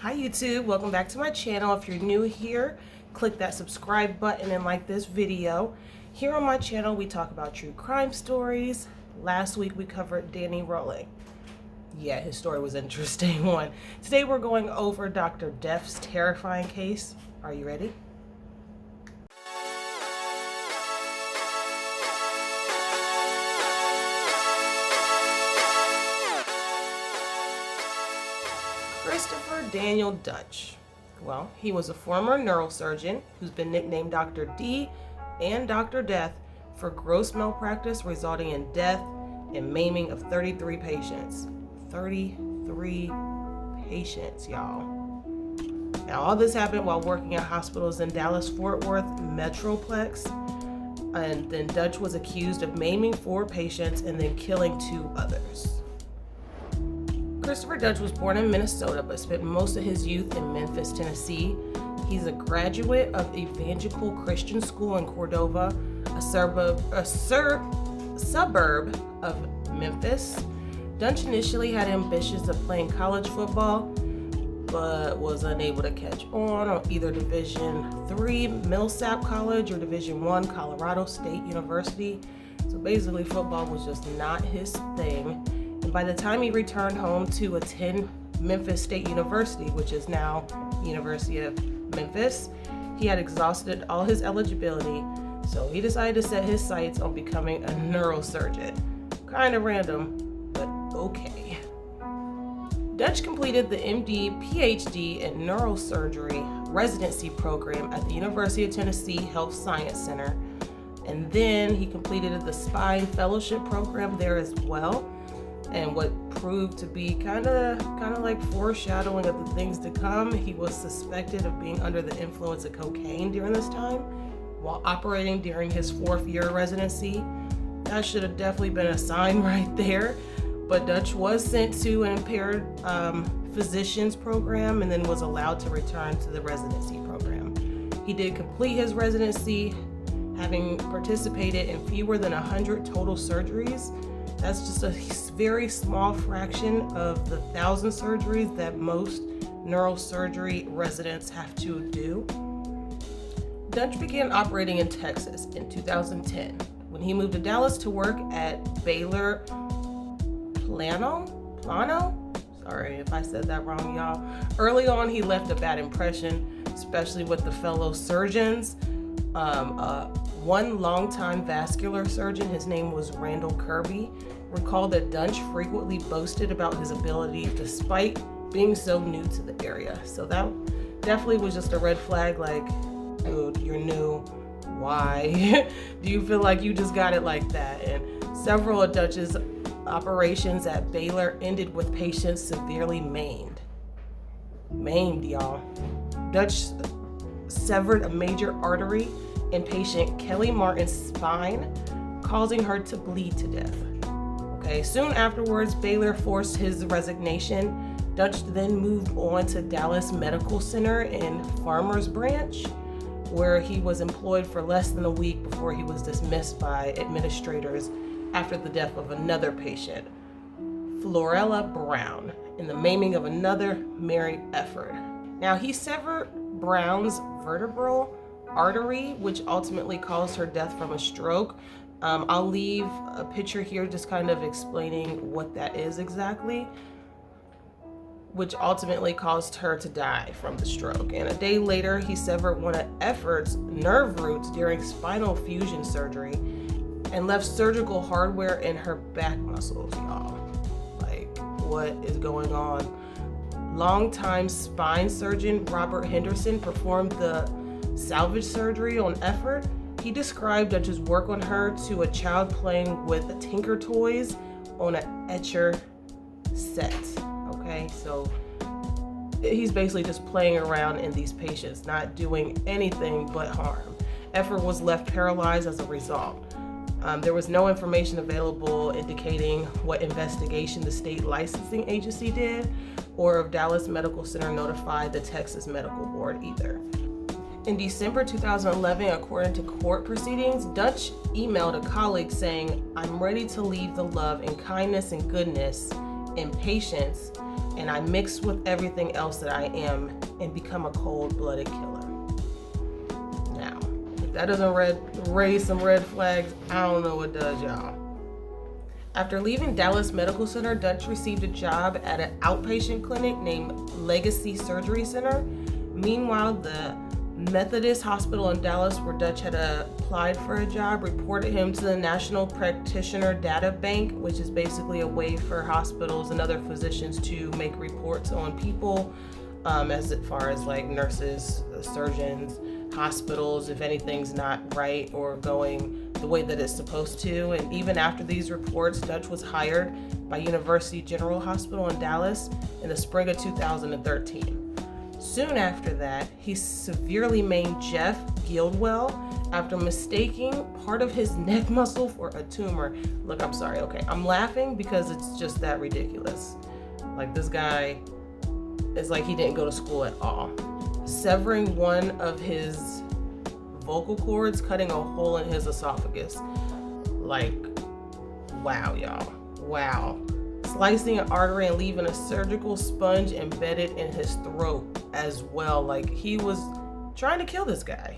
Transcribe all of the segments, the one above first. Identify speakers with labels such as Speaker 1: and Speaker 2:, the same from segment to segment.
Speaker 1: Hi YouTube, welcome back to my channel. If you're new here, click that subscribe button and like this video. Here on my channel, we talk about true crime stories. Last week we covered Danny Rowling. Yeah, his story was an interesting one. Today we're going over Dr. Death's terrifying case. Are you ready? Christopher Daniel Duntsch. Well, he was a former neurosurgeon who's been nicknamed Dr. D and Dr. Death for gross malpractice resulting in death and maiming of 33 patients. 33 patients, y'all. Now, all this happened while working at hospitals in Dallas-Fort Worth Metroplex. And then Duntsch was accused of maiming 4 patients and then killing 2 others. Christopher Duntsch was born in Minnesota but spent most of his youth in Memphis, Tennessee. He's a graduate of Evangelical Christian School in Cordova, a suburb of Memphis. Duntsch initially had ambitions of playing college football, but was unable to catch on either Division III Millsap College or Division I Colorado State University. So basically football was just not his thing. And by the time he returned home to attend Memphis State University, which is now University of Memphis, he had exhausted all his eligibility, so he decided to set his sights on becoming a neurosurgeon. Kind of random, but okay. Duntsch completed the MD, PhD in neurosurgery residency program at the University of Tennessee Health Science Center, and then he completed the spine fellowship program there as well. And what proved to be kind of like foreshadowing of the things to come, he was suspected of being under the influence of cocaine during this time while operating during his 4th year residency. That should have definitely been a sign right there. But Duntsch was sent to an impaired physicians program and then was allowed to return to the residency program. He did complete his residency, having participated in fewer than 100 total surgeries. That's just a very small fraction of the 1,000 surgeries that most neurosurgery residents have to do. Duntsch began operating in Texas in 2010 when he moved to Dallas to work at Baylor Plano? Sorry if I said that wrong, y'all. Early on, he left a bad impression, especially with the fellow surgeons. One longtime vascular surgeon, his name was Randall Kirby, recalled that Duntsch frequently boasted about his ability despite being so new to the area. So that definitely was just a red flag, like, dude, you're new. Why? Do you feel like you just got it like that? And several of Duntsch's operations at Baylor ended with patients severely maimed. Maimed, y'all. Duntsch severed a major artery in patient Kelly Martin's spine, causing her to bleed to death. Okay, soon afterwards, Baylor forced his resignation. Duntsch then moved on to Dallas Medical Center in Farmers Branch, where he was employed for less than a week before he was dismissed by administrators after the death of another patient, Florella Brown, in the maiming of another Mary Efford. Now, he severed Brown's vertebral artery, which ultimately caused her death from a stroke. I'll leave a picture here just kind of explaining what that is exactly, which ultimately caused her to die from the stroke. And a day later, he severed one of Efford's nerve roots during spinal fusion surgery and left surgical hardware in her back muscles, y'all. Like, what is going on? Longtime spine surgeon Robert Henderson performed the salvage surgery on Efford. He described Duntsch's work on her to a child playing with Tinker Toys on an etcher set. Okay, so he's basically just playing around in these patients, not doing anything but harm. Efford was left paralyzed as a result. There was no information available indicating what investigation the state licensing agency did, or if Dallas Medical Center notified the Texas Medical Board either. In December 2011, according to court proceedings, Duntsch emailed a colleague saying, "I'm ready to leave the love and kindness and goodness impatience, and I mix with everything else that I am and become a cold-blooded killer. Now, if that doesn't raise some red flags, I don't know what does, y'all. After leaving Dallas Medical Center, Duntsch received a job at an outpatient clinic named Legacy Surgery Center. Meanwhile, the Methodist Hospital in Dallas, where Duntsch had applied for a job, reported him to the National Practitioner Data Bank, which is basically a way for hospitals and other physicians to make reports on people, as far as like nurses, surgeons, hospitals, if anything's not right or going the way that it's supposed to. And even after these reports, Duntsch was hired by University General Hospital in Dallas in the spring of 2013. Soon after that, he severely maimed Jeff Gilwell after mistaking part of his neck muscle for a tumor. Look, I'm sorry, okay. I'm laughing because it's just that ridiculous. Like, this guy, it's like he didn't go to school at all. Severing one of his vocal cords, cutting a hole in his esophagus. Like, wow, y'all. Wow. Slicing an artery and leaving a surgical sponge embedded in his throat as well. Like, he was trying to kill this guy.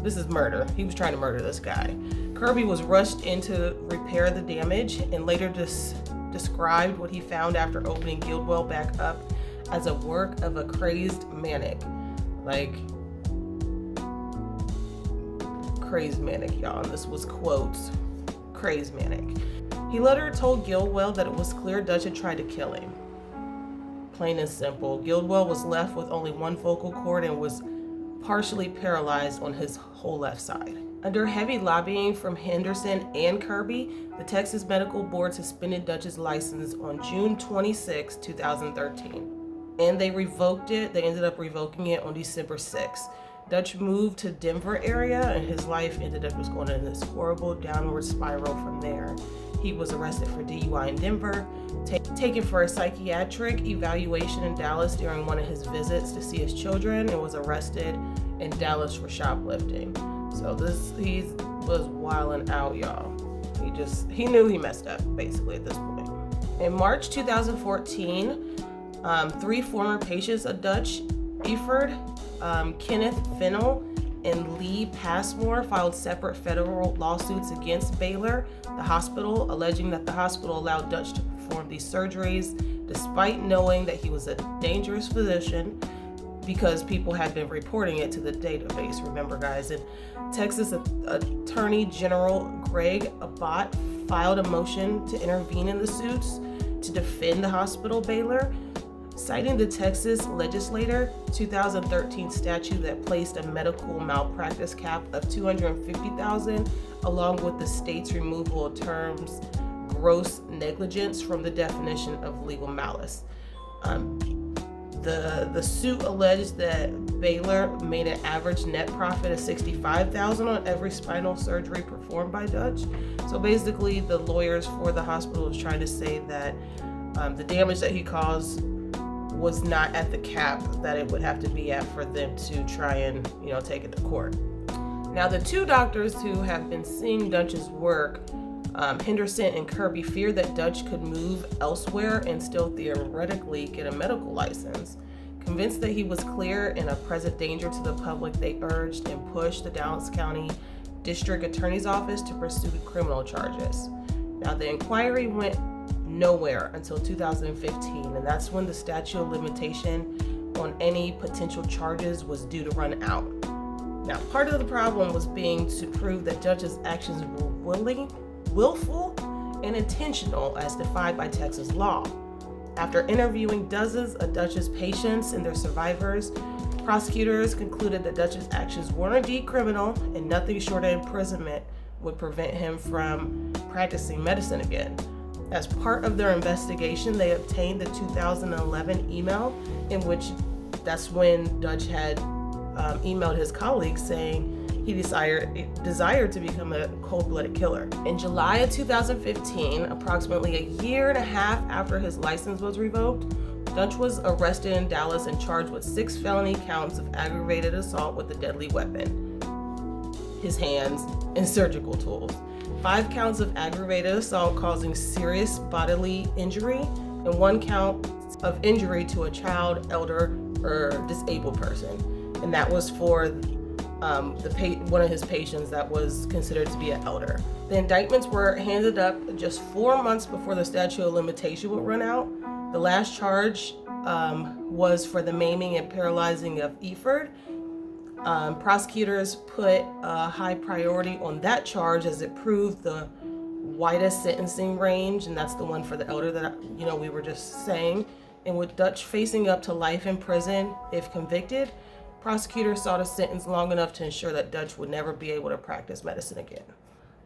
Speaker 1: This is murder. He was trying to murder this guy. Kirby was rushed in to repair the damage and later described what he found after opening Gilwell back up as a work of a crazed manic. Like, crazed manic, y'all. And this was quotes, crazed manic. He later told Gilwell that it was clear Duntsch had tried to kill him. Plain and simple. Gilwell was left with only one vocal cord and was partially paralyzed on his whole left side. Under heavy lobbying from Henderson and Kirby, the Texas Medical Board suspended Duntsch's license on June 26, 2013. And they revoked it. They ended up revoking it on December 6. Duntsch moved to Denver area, and his life ended up just going in this horrible downward spiral from there. He was arrested for DUI in Denver, taken for a psychiatric evaluation in Dallas during one of his visits to see his children, and was arrested in Dallas for shoplifting. So he was wilding out, y'all. He knew he messed up, basically, at this point. In March 2014, 3 former patients of Duntsch, Eford, Kenneth Fennell, and Lee Passmore, filed separate federal lawsuits against Baylor, the hospital, alleging that the hospital allowed Duntsch to perform these surgeries despite knowing that he was a dangerous physician, because people had been reporting it to the database. Remember, guys, and Texas Attorney General Greg Abbott filed a motion to intervene in the suits to defend the hospital, Baylor, citing the Texas legislature 2013 statute that placed a medical malpractice cap of $250,000, along with the state's removal of terms gross negligence from the definition of legal malice. The suit alleged that Baylor made an average net profit of $65,000 on every spinal surgery performed by Duntsch. So basically, the lawyers for the hospital was trying to say that the damage that he caused was not at the cap that it would have to be at for them to try and, take it to court. Now, the 2 doctors who have been seeing Duntsch's work, Henderson and Kirby, feared that Duntsch could move elsewhere and still theoretically get a medical license. Convinced that he was clear and a present danger to the public, they urged and pushed the Dallas County District Attorney's Office to pursue criminal charges. Now, the inquiry went nowhere until 2015, and that's when the statute of limitation on any potential charges was due to run out. Now, part of the problem was being to prove that Duntsch's actions were willful and intentional as defined by Texas law. After interviewing dozens of Duntsch's patients and their survivors, prosecutors concluded that Duntsch's actions were indeed criminal, and nothing short of imprisonment would prevent him from practicing medicine again. As part of their investigation, they obtained the 2011 email in which that's when Duntsch had emailed his colleagues saying he desired to become a cold-blooded killer. In July of 2015, approximately a year and a half after his license was revoked, Duntsch was arrested in Dallas and charged with 6 felony counts of aggravated assault with a deadly weapon, his hands, and surgical tools. 5 counts of aggravated assault causing serious bodily injury, and 1 count of injury to a child, elder, or disabled person. And that was for one of his patients that was considered to be an elder. The indictments were handed up just 4 months before the statute of limitation would run out. The last charge was for the maiming and paralyzing of Eford. Prosecutors put a high priority on that charge as it proved the widest sentencing range, and that's the one for the elder that we were just saying. And with Duntsch facing up to life in prison if convicted, prosecutors sought a sentence long enough to ensure that Duntsch would never be able to practice medicine again.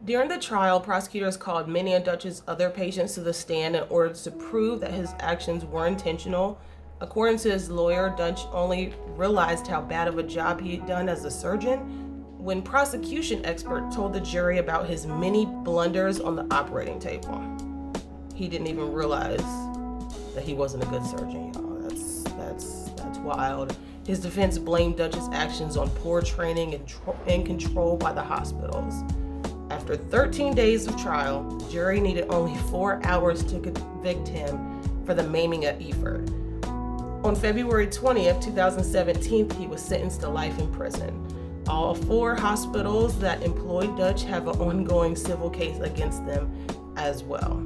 Speaker 1: During the trial, prosecutors called many of Duntsch's other patients to the stand in order to prove that his actions were intentional. According to his lawyer, Duntsch only realized how bad of a job he had done as a surgeon when prosecution expert told the jury about his many blunders on the operating table. He didn't even realize that he wasn't a good surgeon, y'all. That's wild. His defense blamed Duntsch's actions on poor training and control by the hospitals. After 13 days of trial, the jury needed only 4 hours to convict him for the maiming of Eford. On February 20th, 2017, he was sentenced to life in prison. All 4 hospitals that employed Duntsch have an ongoing civil case against them as well.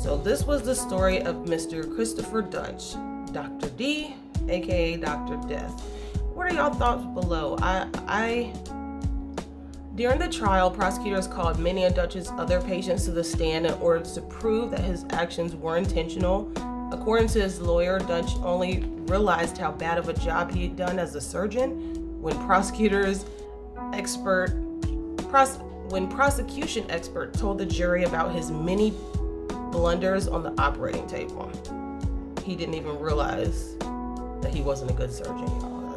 Speaker 1: So this was the story of Mr. Christopher Duntsch, Dr. D, aka Dr. Death. What are y'all thoughts below? During the trial, prosecutors called many of Duntsch's other patients to the stand in order to prove that his actions were intentional. According to his lawyer, Duntsch only realized how bad of a job he had done as a surgeon when prosecution expert told the jury about his many blunders on the operating table. He didn't even realize that he wasn't a good surgeon, y'all.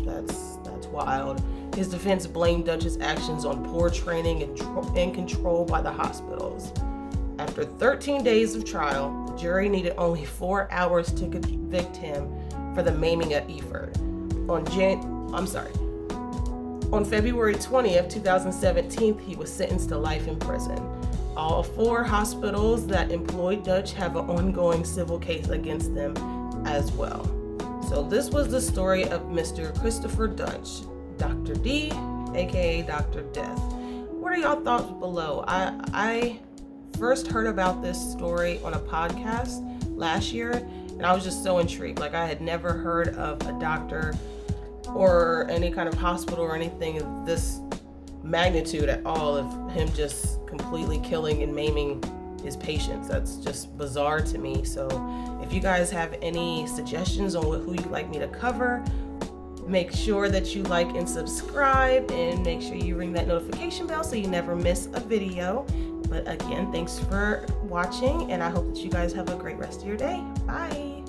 Speaker 1: That's wild. His defense blamed Duntsch's actions on poor training and control by the hospitals. After 13 days of trial, the jury needed only 4 hours to convict him for the maiming of Eford. On February 20th, 2017, he was sentenced to life in prison. All 4 hospitals that employed Duntsch have an ongoing civil case against them as well. So this was the story of Mr. Christopher Duntsch, Dr. D, aka Dr. Death. What are y'all thoughts below? I first heard about this story on a podcast last year, and I was just so intrigued. Like, I had never heard of a doctor or any kind of hospital or anything of this magnitude at all, of him just completely killing and maiming his patients. That's just bizarre to me. So if you guys have any suggestions on who you'd like me to cover, make sure that you like and subscribe, and make sure you ring that notification bell so you never miss a video. But again, thanks for watching, and I hope that you guys have a great rest of your day. Bye.